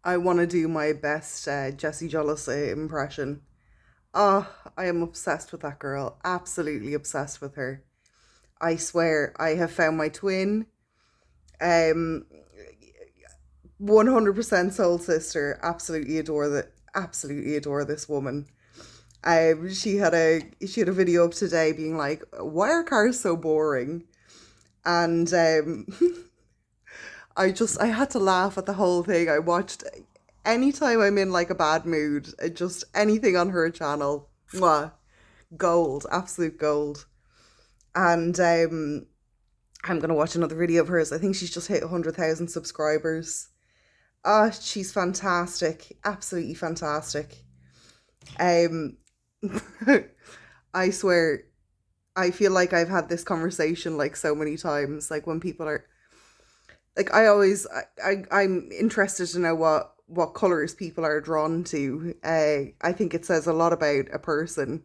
I want to do my best Jessie Jolles impression. Oh, I am obsessed with that girl. Absolutely obsessed with her. I swear, I have found my twin. Um, 100% soul sister. Absolutely adore that. Absolutely adore this woman. She had a video up today being like, "Why are cars so boring?" And I had to laugh at the whole thing. I watched anytime I'm in like a bad mood, just anything on her channel. Mwah, gold, absolute gold. And I'm gonna watch another video of hers. I think she's just hit 100,000 subscribers. Ah, she's fantastic, absolutely fantastic. Um, I swear, I feel like I've had this conversation like so many times. Like when people are like, I'm interested to know what colors people are drawn to. I think it says a lot about a person.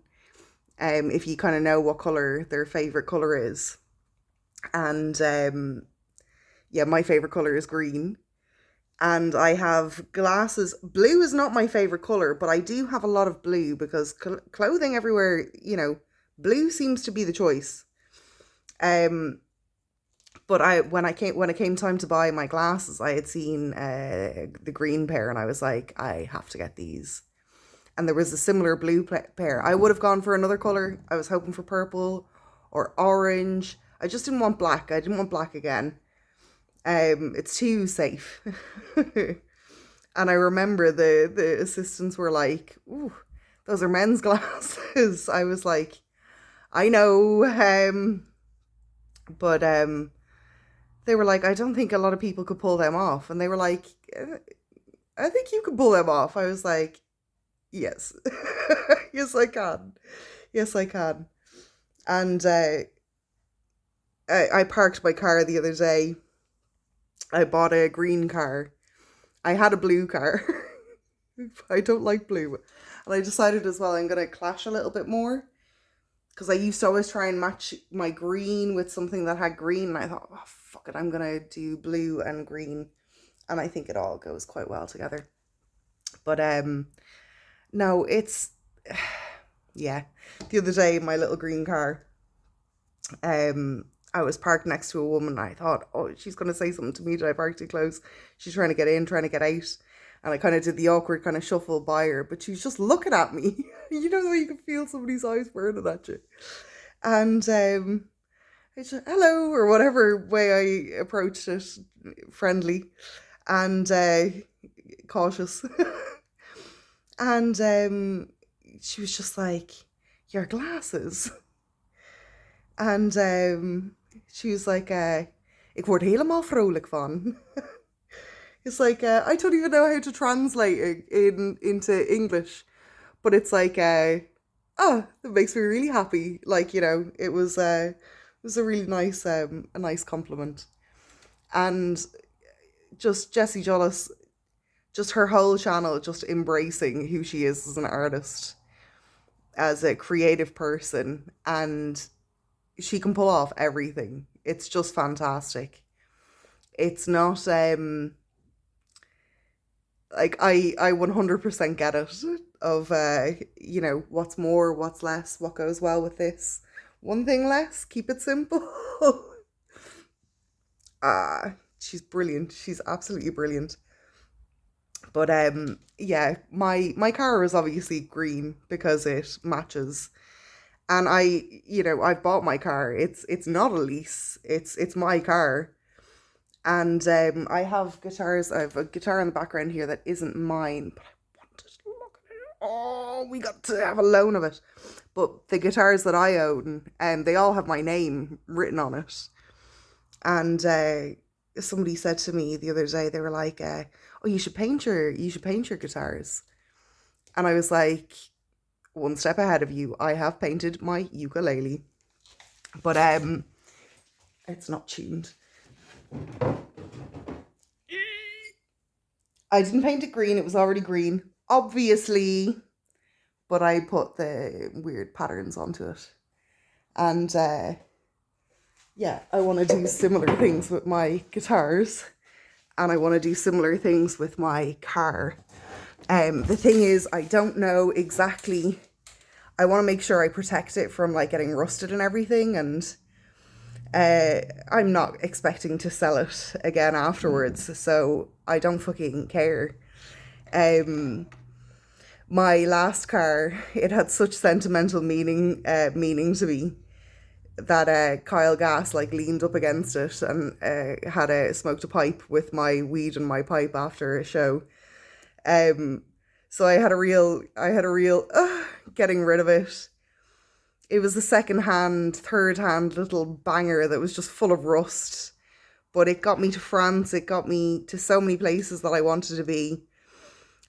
If you kind of know what color their favorite color is, and yeah, my favorite color is green. And I have glasses. Blue is not my favorite color, but I do have a lot of blue because clothing everywhere, blue seems to be the choice. Um, but when it came time to buy my glasses, I had seen the green pair, and I was like, I have to get these. And there was a similar blue pair. I would have gone for another color. I was hoping for purple or orange. I just didn't want black. I didn't want black again. It's too safe. And I remember the assistants were like, "Ooh, those are men's glasses." I was like, "I know," but they were like, "I don't think a lot of people could pull them off," and they were like, "I think you could pull them off." I was like, "Yes, yes, I can, yes, I can." And I parked my car the other day. I bought a green car. I had a blue car. I don't like blue. And I decided as well I'm going to clash a little bit more. Because I used to always try and match my green with something that had green. And I thought, oh, fuck it, I'm going to do blue and green. And I think it all goes quite well together. But no, it's, yeah. The other day, my little green car, I was parked next to a woman. And I thought, oh, she's going to say something to me. Did I park too close? She's trying to get in, trying to get out. And I kind of did the awkward kind of shuffle by her, but she was just looking at me. You know the way you can feel somebody's eyes burning at you. And I just, hello, or whatever way I approached it, friendly and cautious. And she was just like, your glasses. And she was like, ik word helemaal vrolijk van. It's like, I don't even know how to translate it into English, but it's like, oh, that makes me really happy. Like, it was a really nice, a nice compliment. And just Jessie Jolles, just her whole channel, just embracing who she is as an artist, as a creative person, and she can pull off everything. It's just fantastic. It's not, like I 100% get it of what's more, what's less, what goes well with this. One thing less, keep it simple. She's brilliant. She's absolutely brilliant. But yeah, my car is obviously green because it matches. And I bought my car. It's not a lease. It's my car. And I have guitars. I have a guitar in the background here that isn't mine, but I wanted to look at it. Oh, we got to have a loan of it. But the guitars that I own, they all have my name written on it. And somebody said to me the other day, they were like, "Oh, you should paint your guitars." And I was like, one step ahead of you. I have painted my ukulele, but it's not tuned. I didn't paint it green, it was already green, obviously, but I put the weird patterns onto it. And yeah, I want to do similar things with my guitars. and I want to do similar things with my car. The thing is, I don't know exactly. I want to make sure I protect it from like getting rusted and everything, and I'm not expecting to sell it again afterwards, so I don't fucking care. My last car, it had such sentimental meaning to me that Kyle Gass like leaned up against it and had smoked a pipe with my weed and my pipe after a show. So I had a real getting rid of it. It was a third hand little banger that was just full of rust. But it got me to France. It got me to so many places that I wanted to be.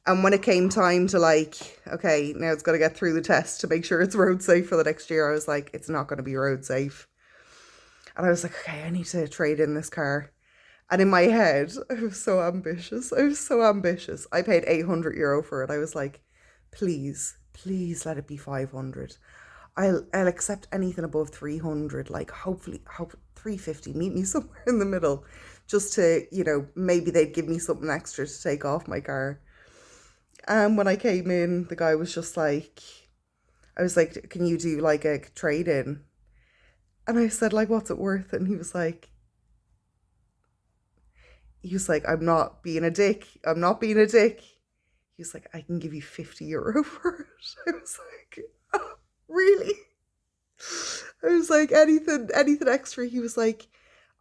And when it came time to like, okay, now it's got to get through the test to make sure it's road safe for the next year, I was like, it's not going to be road safe. And I was like, okay, I need to trade in this car. And in my head, I was so ambitious. I paid €800 for it. I was like, please let it be 500. I'll accept anything above 300. Like, hopefully 350. Meet me somewhere in the middle, just to, maybe they'd give me something extra to take off my car. And when I came in, the guy was just like, I was like, can you do like a trade in? And I said, like, what's it worth? And he was like, I'm not being a dick. He was like, I can give you €50 for it. I was like, oh, really? I was like, anything extra. He was like,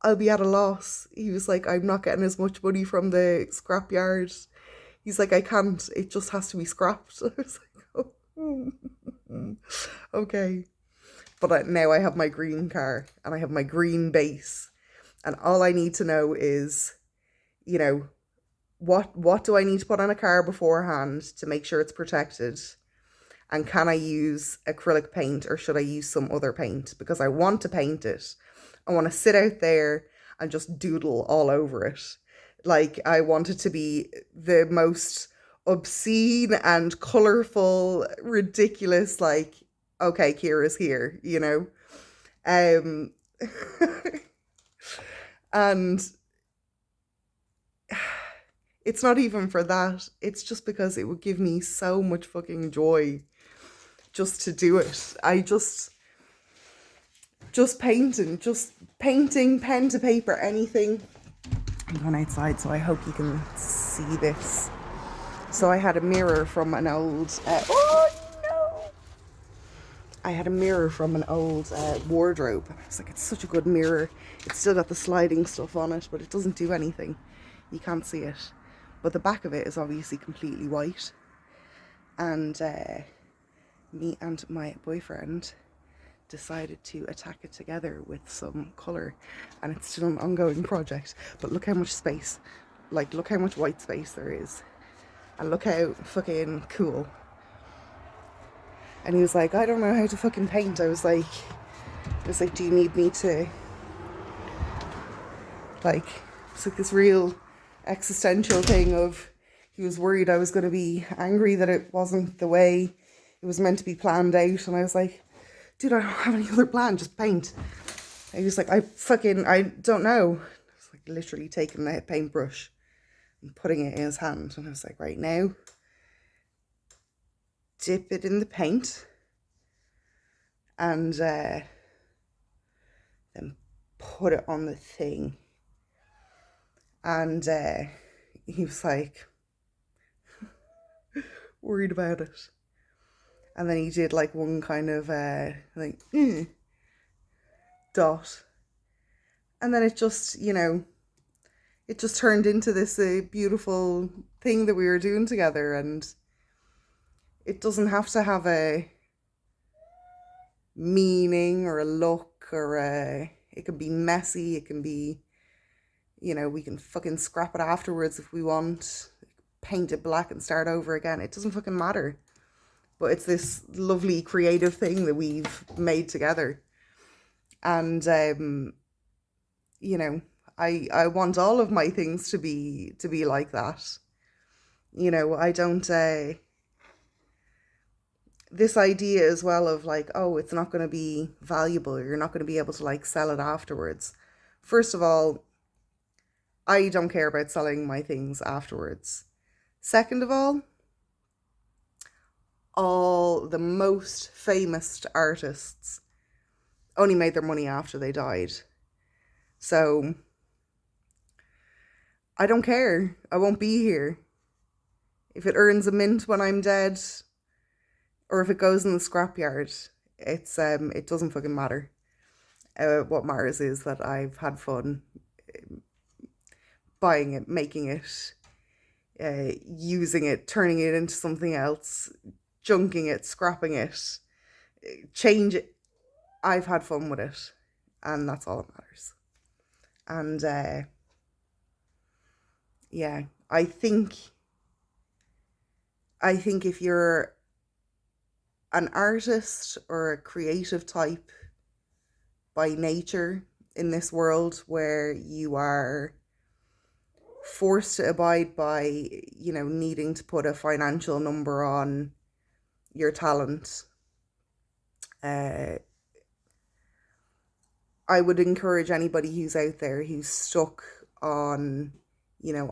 I'll be at a loss. He was like, I'm not getting as much money from the scrapyard. He's like, I can't. It just has to be scrapped. I was like, oh, okay. But now I have my green car and I have my green base. And all I need to know is, what do I need to put on a car beforehand to make sure it's protected? And can I use acrylic paint or should I use some other paint? Because I want to paint it. I want to sit out there and just doodle all over it. Like, I want it to be the most obscene and colourful, ridiculous, like, okay, Kira's here, And it's not even for that. It's just because it would give me so much fucking joy just to do it. Just painting, pen to paper, anything. I'm going outside, so I hope you can see this. So I had a mirror from an old... I had a mirror from an old wardrobe. I was like, it's such a good mirror. It's still got the sliding stuff on it, but it doesn't do anything. You can't see it. But the back of it is obviously completely white. And me and my boyfriend decided to attack it together with some colour, and it's still an ongoing project. But look how much space, look how much white space there is, and look how fucking cool. And he was like, I don't know how to fucking paint. I was like, do you need me to, it's like this real existential thing of, he was worried I was going to be angry that it wasn't the way it was meant to be planned out. And I was like, dude, I don't have any other plan, just paint. And he was like, I don't know. I was like literally taking the paintbrush and putting it in his hand. And I was like, right now, dip it in the paint and then put it on the thing. And he was like worried about it. And then he did like one kind of dot. And then it just, it just turned into this beautiful thing that we were doing together. And it doesn't have to have a meaning or a look or it can be messy. It can be, we can fucking scrap it afterwards if we want. Paint it black and start over again. It doesn't fucking matter. But it's this lovely creative thing that we've made together. And, I want all of my things to be like that. I don't, this idea as well of like, oh, it's not going to be valuable. You're not going to be able to like sell it afterwards. First of all, I don't care about selling my things afterwards. Second of all the most famous artists only made their money after they died. So I don't care. I won't be here. If it earns a mint when I'm dead, or if it goes in the scrapyard, it doesn't fucking matter. What matters is that I've had fun buying it, making it, using it, turning it into something else, junking it, scrapping it, change it. I've had fun with it, and that's all that matters. And yeah, I think if you're an artist or a creative type by nature in this world where you are forced to abide by, needing to put a financial number on your talent, I would encourage anybody who's out there who's stuck on,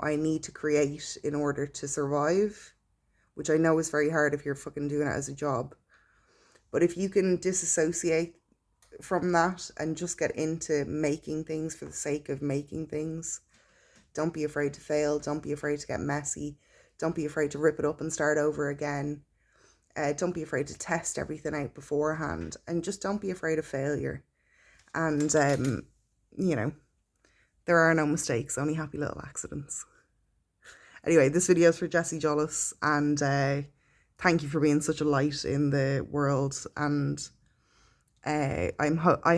I need to create in order to survive, which I know is very hard if you're fucking doing it as a job. But if you can disassociate from that and just get into making things for the sake of making things, don't be afraid to fail. Don't be afraid to get messy. Don't be afraid to rip it up and start over again. Don't be afraid to test everything out beforehand. And just don't be afraid of failure. And, there are no mistakes, only happy little accidents. Anyway, this video is for Jessie Jolles, and thank you for being such a light in the world. And I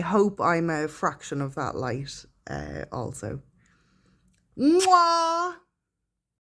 hope I'm a fraction of that light also. Mwah!